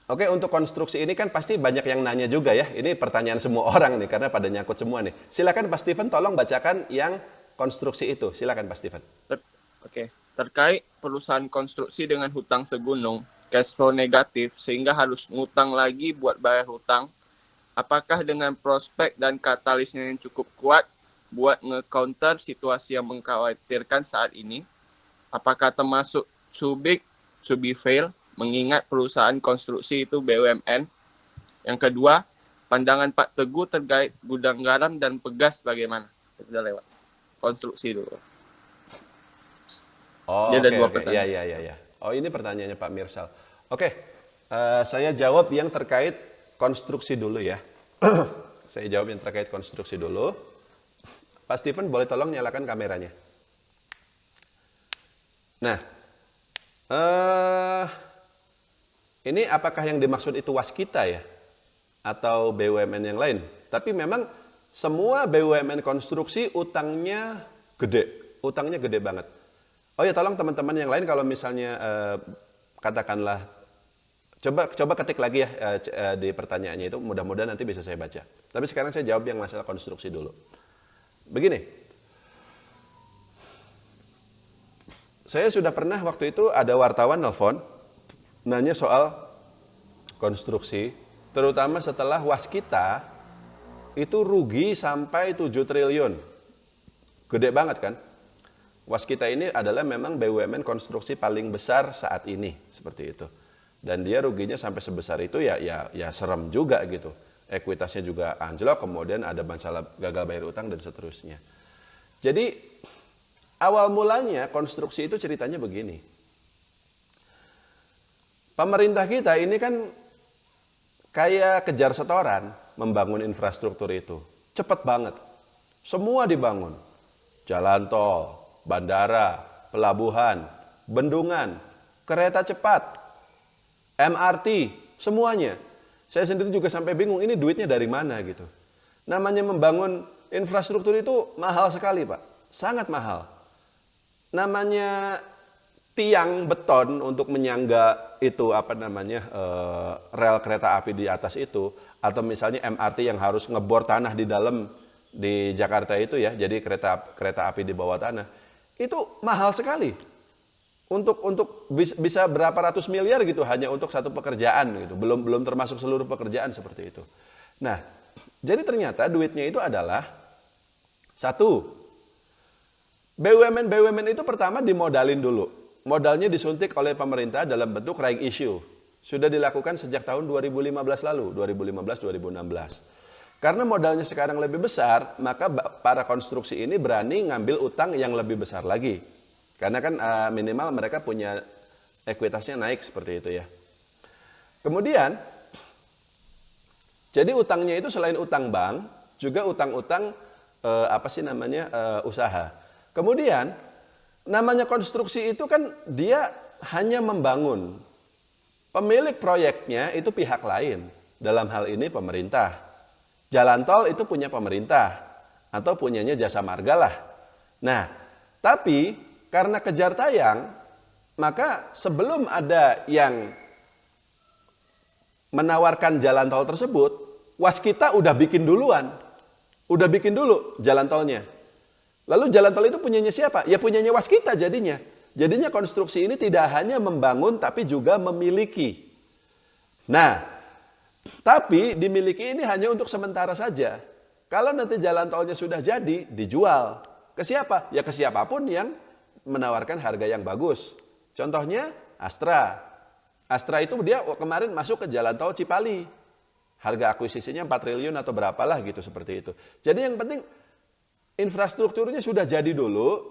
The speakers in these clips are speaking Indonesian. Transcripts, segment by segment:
Oke, untuk konstruksi ini kan pasti banyak yang nanya juga ya. Ini pertanyaan semua orang nih, karena pada nyangkut semua nih. Silakan Pak Steven, tolong bacakan yang konstruksi itu. Silakan Pak Steven. Oke. Terkait perusahaan konstruksi dengan hutang segunung, cash flow negatif, sehingga harus ngutang lagi buat bayar hutang, apakah dengan prospek dan katalisnya yang cukup kuat buat nge-counter situasi yang mengkhawatirkan saat ini? Apakah termasuk too big to be fail, mengingat perusahaan konstruksi itu BUMN? Yang kedua, pandangan Pak Teguh terkait gudang garam dan pegas bagaimana? Sudah lewat. Konstruksi dulu. Dia Oh, ada oke, dua oke. Ya, pertanyaan. ya, ya, ya. Oh, ini pertanyaannya Pak Mirsal. Oke, saya jawab yang terkait konstruksi dulu ya. Saya jawab yang terkait konstruksi dulu. Pak Steven, boleh tolong nyalakan kameranya. Nah, ini apakah yang dimaksud itu Waskita ya? Atau BUMN yang lain? Tapi memang semua BUMN konstruksi utangnya gede banget. Oh ya, tolong teman-teman yang lain kalau misalnya katakanlah coba ketik lagi ya di pertanyaannya itu, mudah-mudahan nanti bisa saya baca. Tapi sekarang saya jawab yang masalah konstruksi dulu. Begini, saya sudah pernah waktu itu ada wartawan nelfon nanya soal konstruksi, terutama setelah Waskita itu rugi sampai 7 triliun. Gede banget kan? Waskita ini adalah memang BUMN konstruksi paling besar saat ini, seperti itu. Dan dia ruginya sampai sebesar itu ya serem juga gitu. Ekuitasnya juga anjlok, kemudian ada masalah gagal bayar utang dan seterusnya. Jadi awal mulanya konstruksi itu ceritanya begini. Pemerintah kita ini kan kayak kejar setoran membangun infrastruktur itu. Cepat banget. Semua dibangun. Jalan tol, bandara, pelabuhan, bendungan, kereta cepat, MRT, semuanya. Saya sendiri juga sampai bingung, ini duitnya dari mana gitu. Namanya membangun infrastruktur itu mahal sekali Pak, sangat mahal. Namanya tiang beton untuk menyangga itu rel kereta api di atas itu, atau misalnya MRT yang harus ngebor tanah di dalam di Jakarta itu ya, jadi kereta api di bawah tanah, itu mahal sekali. Untuk bisa berapa ratus miliar gitu hanya untuk satu pekerjaan gitu, belum termasuk seluruh pekerjaan seperti itu. Nah, jadi ternyata duitnya itu adalah satu, BUMN itu pertama dimodalin dulu. Modalnya disuntik oleh pemerintah dalam bentuk right issue. Sudah dilakukan sejak tahun 2015 lalu, 2015-2016. Karena modalnya sekarang lebih besar, maka para konstruksi ini berani ngambil utang yang lebih besar lagi. Karena kan minimal mereka punya ekuitasnya naik seperti itu ya. Kemudian, jadi utangnya itu selain utang bank, juga utang-utang usaha. Kemudian, namanya konstruksi itu kan dia hanya membangun. Pemilik proyeknya itu pihak lain. Dalam hal ini pemerintah. Jalan tol itu punya pemerintah. Atau punyanya Jasa Marga lah. Nah, tapi karena kejar tayang, maka sebelum ada yang menawarkan jalan tol tersebut, Waskita udah bikin duluan. Udah bikin dulu jalan tolnya. Lalu jalan tol itu punyanya siapa? Ya punyanya Waskita jadinya. Jadinya konstruksi ini tidak hanya membangun tapi juga memiliki. Nah, tapi dimiliki ini hanya untuk sementara saja. Kalau nanti jalan tolnya sudah jadi, dijual. Ke siapa? Ya ke siapapun yang menawarkan harga yang bagus. Contohnya Astra. Astra itu dia kemarin masuk ke jalan tol Cipali. Harga akuisisinya 4 triliun atau berapalah gitu seperti itu. Jadi yang penting infrastrukturnya sudah jadi dulu,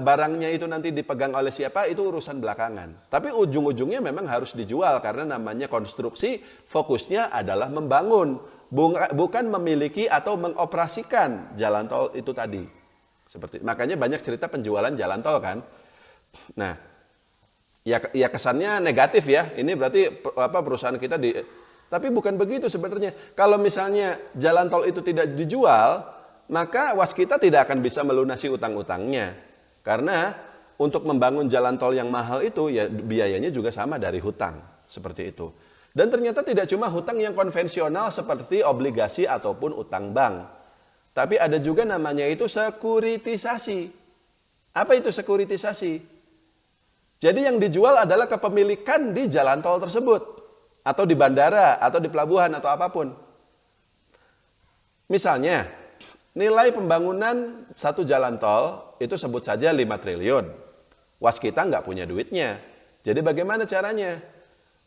barangnya itu nanti dipegang oleh siapa itu urusan belakangan. Tapi ujung-ujungnya memang harus dijual karena namanya konstruksi, fokusnya adalah membangun, bukan memiliki atau mengoperasikan jalan tol itu tadi. Makanya banyak cerita penjualan jalan tol kan. Nah, ya kesannya negatif ya. Ini berarti perusahaan kita tapi bukan begitu sebenarnya. Kalau misalnya jalan tol itu tidak dijual, maka Waskita tidak akan bisa melunasi utang-utangnya. Karena untuk membangun jalan tol yang mahal itu ya biayanya juga sama dari hutang. seperti itu. Dan ternyata tidak cuma hutang yang konvensional seperti obligasi ataupun utang bank. Tapi ada juga namanya itu sekuritisasi. Apa itu sekuritisasi? Jadi yang dijual adalah kepemilikan di jalan tol tersebut. Atau di bandara, atau di pelabuhan, atau apapun. Misalnya, nilai pembangunan satu jalan tol itu sebut saja 5 triliun. Waskita nggak punya duitnya. Jadi bagaimana caranya?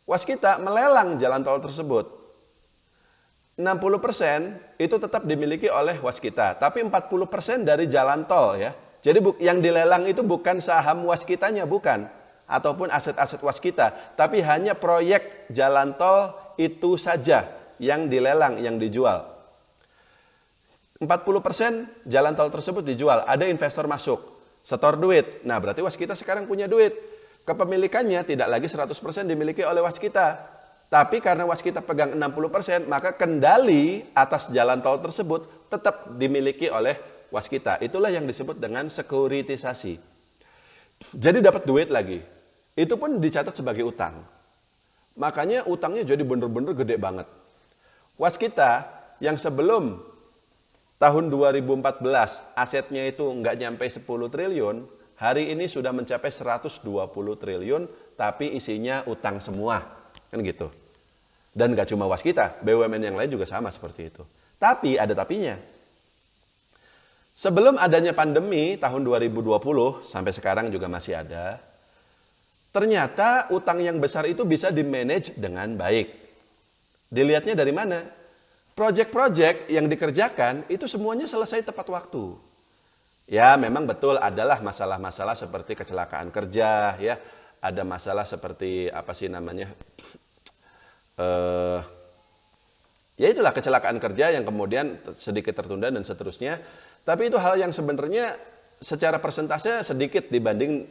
Waskita melelang jalan tol tersebut. 60% itu tetap dimiliki oleh waskita, tapi 40% dari jalan tol ya. Jadi yang dilelang itu bukan saham waskitanya, bukan. Ataupun aset-aset waskita, tapi hanya proyek jalan tol itu saja yang dilelang, yang dijual. 40% jalan tol tersebut dijual, ada investor masuk, setor duit. Nah berarti waskita sekarang punya duit. Kepemilikannya tidak lagi 100% dimiliki oleh waskita. Tapi karena waskita pegang 60%, maka kendali atas jalan tol tersebut tetap dimiliki oleh waskita. Itulah yang disebut dengan sekuritisasi. Jadi dapat duit lagi. Itu pun dicatat sebagai utang. Makanya utangnya jadi bener-bener gede banget. Waskita yang sebelum tahun 2014 asetnya itu nggak nyampe 10 triliun, hari ini sudah mencapai 120 triliun, tapi isinya utang semua. Kan gitu. Dan nggak cuma waskita, BUMN yang lain juga sama seperti itu. Tapi ada tapinya. Sebelum adanya pandemi tahun 2020, sampai sekarang juga masih ada, ternyata utang yang besar itu bisa di-manage dengan baik. Dilihatnya dari mana? Proyek-proyek yang dikerjakan itu semuanya selesai tepat waktu. Ya, memang betul adalah masalah-masalah seperti kecelakaan kerja, ya, ada masalah seperti apa sih namanya, ya itulah kecelakaan kerja yang kemudian sedikit tertunda dan seterusnya. Tapi itu hal yang sebenarnya secara persentase sedikit dibanding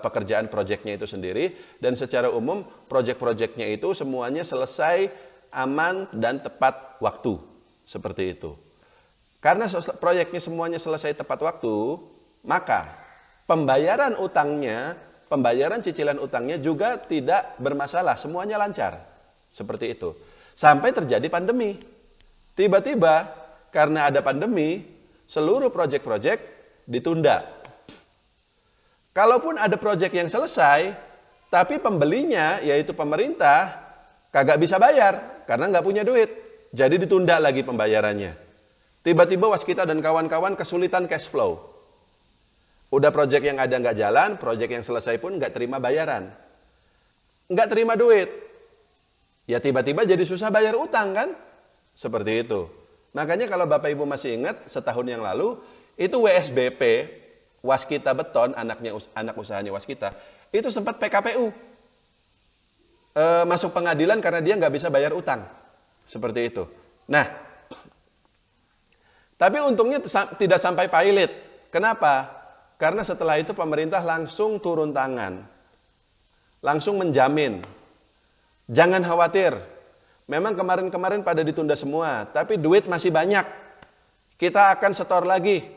pekerjaan proyeknya itu sendiri, dan secara umum proyek-proyeknya itu semuanya selesai aman dan tepat waktu seperti itu. Karena proyeknya semuanya selesai tepat waktu, maka pembayaran utangnya, pembayaran cicilan utangnya juga tidak bermasalah, semuanya lancar. Seperti itu. Sampai terjadi pandemi. Tiba-tiba karena ada pandemi, seluruh proyek-proyek ditunda. Kalaupun ada proyek yang selesai, tapi pembelinya yaitu pemerintah kagak bisa bayar karena nggak punya duit. Jadi ditunda lagi pembayarannya. Tiba-tiba waskita dan kawan-kawan kesulitan cash flow. Udah proyek yang ada nggak jalan, proyek yang selesai pun nggak terima bayaran. Nggak terima duit. Ya tiba-tiba jadi susah bayar utang kan? Seperti itu. Makanya kalau Bapak Ibu masih ingat, setahun yang lalu, itu WSBP, Waskita Beton, anak usahanya Waskita, itu sempat PKPU. Masuk pengadilan karena dia nggak bisa bayar utang. Seperti itu. Nah, tapi untungnya tidak sampai pailit. Kenapa? Karena setelah itu pemerintah langsung turun tangan. Langsung menjamin. Jangan khawatir. Memang kemarin-kemarin pada ditunda semua, tapi duit masih banyak. Kita akan setor lagi.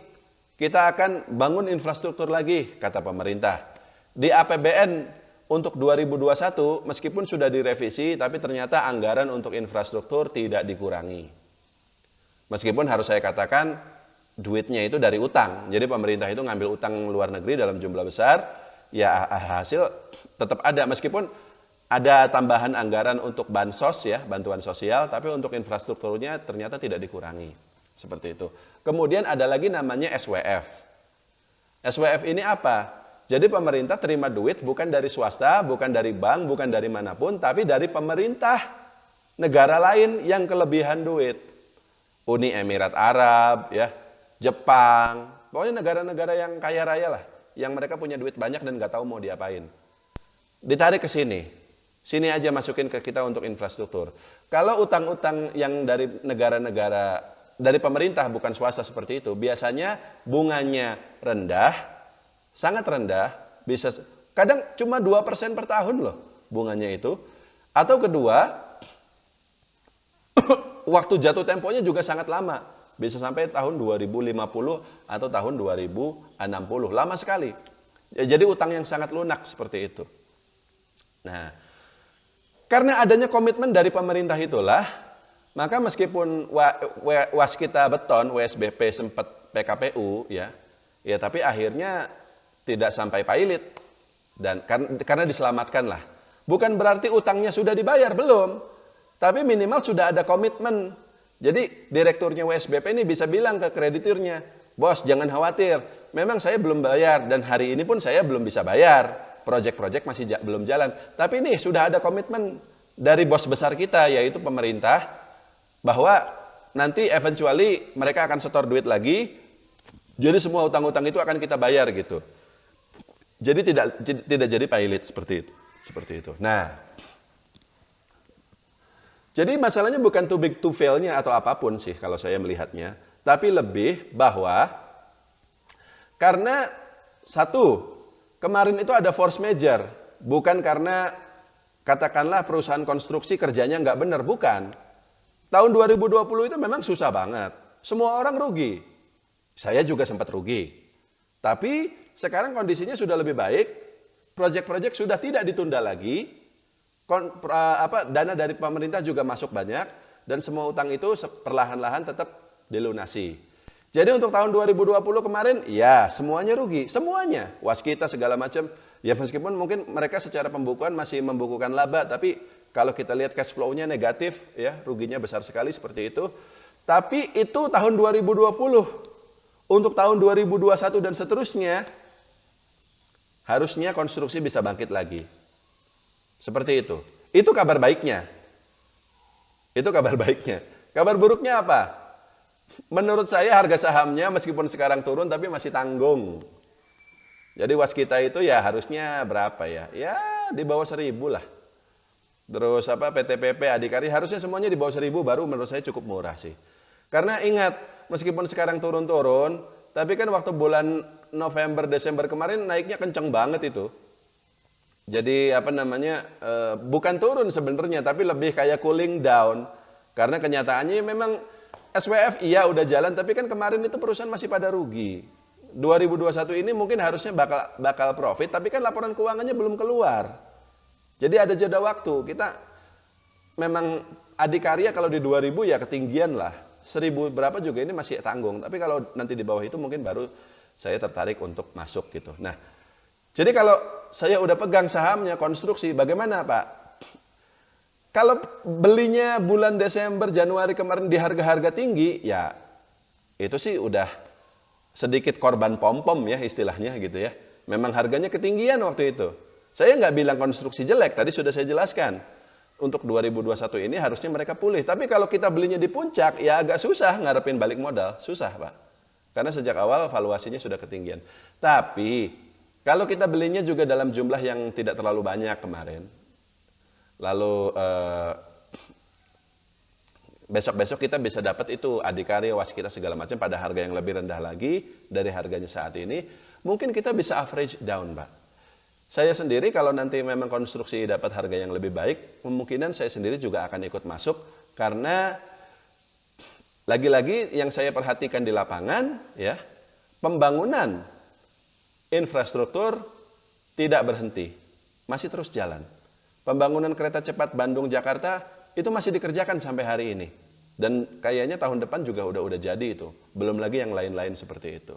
Kita akan bangun infrastruktur lagi, kata pemerintah. Di APBN untuk 2021, meskipun sudah direvisi, tapi ternyata anggaran untuk infrastruktur tidak dikurangi. Meskipun harus saya katakan duitnya itu dari utang. Jadi pemerintah itu ngambil utang luar negeri dalam jumlah besar, ya hasil tetap ada. Meskipun ada tambahan anggaran untuk bansos ya, bantuan sosial, tapi untuk infrastrukturnya ternyata tidak dikurangi. Seperti itu. Kemudian ada lagi namanya SWF. SWF ini apa? Jadi pemerintah terima duit bukan dari swasta, bukan dari bank, bukan dari manapun, tapi dari pemerintah negara lain yang kelebihan duit. Uni Emirat Arab, ya, Jepang, pokoknya negara-negara yang kaya raya lah, yang mereka punya duit banyak dan nggak tahu mau diapain. Ditarik ke sini, sini aja masukin ke kita untuk infrastruktur. Kalau utang-utang yang dari negara-negara, dari pemerintah bukan swasta seperti itu, biasanya bunganya rendah, sangat rendah, bisa kadang cuma 2% per tahun loh bunganya itu. Atau kedua, waktu jatuh temponya juga sangat lama. Bisa sampai tahun 2050 atau tahun 2060. Lama sekali. Jadi utang yang sangat lunak seperti itu. Nah, Karena adanya komitmen dari pemerintah itulah, maka meskipun Waskita Beton, WSBP sempat PKPU ya, tapi akhirnya tidak sampai pilot dan karena diselamatkan lah. Bukan berarti utangnya sudah dibayar, belum. Tapi minimal sudah ada komitmen. Jadi direkturnya WSBP ini bisa bilang ke krediturnya, bos jangan khawatir, memang saya belum bayar dan hari ini pun saya belum bisa bayar. Proyek-proyek masih belum jalan. Tapi ini sudah ada komitmen dari bos besar kita, yaitu pemerintah, bahwa nanti eventually mereka akan setor duit lagi, jadi semua utang-utang itu akan kita bayar gitu. Jadi tidak jadi pilot seperti itu. Nah, jadi masalahnya bukan too big to fail-nya atau apapun sih kalau saya melihatnya, tapi lebih bahwa karena satu, kemarin itu ada force major, bukan karena katakanlah perusahaan konstruksi kerjanya nggak benar, bukan. Tahun 2020 itu memang susah banget, semua orang rugi. Saya juga sempat rugi. Tapi sekarang kondisinya sudah lebih baik, proyek-proyek sudah tidak ditunda lagi, dana dari pemerintah juga masuk banyak, dan semua utang itu perlahan-lahan tetap dilunasi. Jadi untuk tahun 2020 kemarin, ya semuanya rugi, semuanya. Waskita segala macam, ya meskipun mungkin mereka secara pembukuan masih membukukan laba, tapi kalau kita lihat cash flow-nya negatif, ya ruginya besar sekali seperti itu. Tapi itu tahun 2020. Untuk tahun 2021 dan seterusnya, harusnya konstruksi bisa bangkit lagi. Seperti itu. Itu kabar baiknya. Itu kabar baiknya. Kabar buruknya apa? Menurut saya harga sahamnya meskipun sekarang turun tapi masih tanggung. Jadi Waskita itu ya harusnya berapa ya? Ya di bawah 1.000 lah. Terus PTPP, Adhikari harusnya semuanya di bawah 1.000 baru menurut saya cukup murah sih. Karena ingat, meskipun sekarang turun-turun, tapi kan waktu bulan November, Desember kemarin naiknya kenceng banget itu. Jadi bukan turun sebenarnya, tapi lebih kayak cooling down. Karena kenyataannya memang SWF iya udah jalan, tapi kan kemarin itu perusahaan masih pada rugi. 2021 ini mungkin harusnya bakal profit, tapi kan laporan keuangannya belum keluar. Jadi ada jeda waktu. Kita memang Adhikarya kalau di 2000 ya ketinggian lah. 1.000 berapa juga ini masih tanggung. Tapi kalau nanti di bawah itu mungkin baru saya tertarik untuk masuk gitu. Nah, jadi kalau saya udah pegang sahamnya konstruksi, bagaimana Pak? Kalau belinya bulan Desember, Januari kemarin di harga-harga tinggi, ya itu sih udah sedikit korban pom-pom ya istilahnya gitu ya. Memang harganya ketinggian waktu itu. Saya nggak bilang konstruksi jelek, tadi sudah saya jelaskan. Untuk 2021 ini harusnya mereka pulih. Tapi kalau kita belinya di puncak, ya agak susah ngarepin balik modal. Susah Pak. Karena sejak awal valuasinya sudah ketinggian. Tapi kalau kita belinya juga dalam jumlah yang tidak terlalu banyak kemarin. Lalu besok-besok kita bisa dapat itu Adhikarya, Waskita segala macam pada harga yang lebih rendah lagi dari harganya saat ini. Mungkin kita bisa average down Pak. Saya sendiri kalau nanti memang konstruksi dapat harga yang lebih baik, kemungkinan saya sendiri juga akan ikut masuk karena lagi-lagi yang saya perhatikan di lapangan ya, pembangunan infrastruktur tidak berhenti, masih terus jalan. Pembangunan kereta cepat Bandung-Jakarta itu masih dikerjakan sampai hari ini. Dan kayaknya tahun depan juga udah jadi itu. Belum lagi yang lain-lain seperti itu.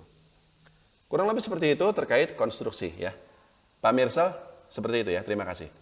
Kurang lebih seperti itu terkait konstruksi ya. Pak Mirsal, seperti itu ya. Terima kasih.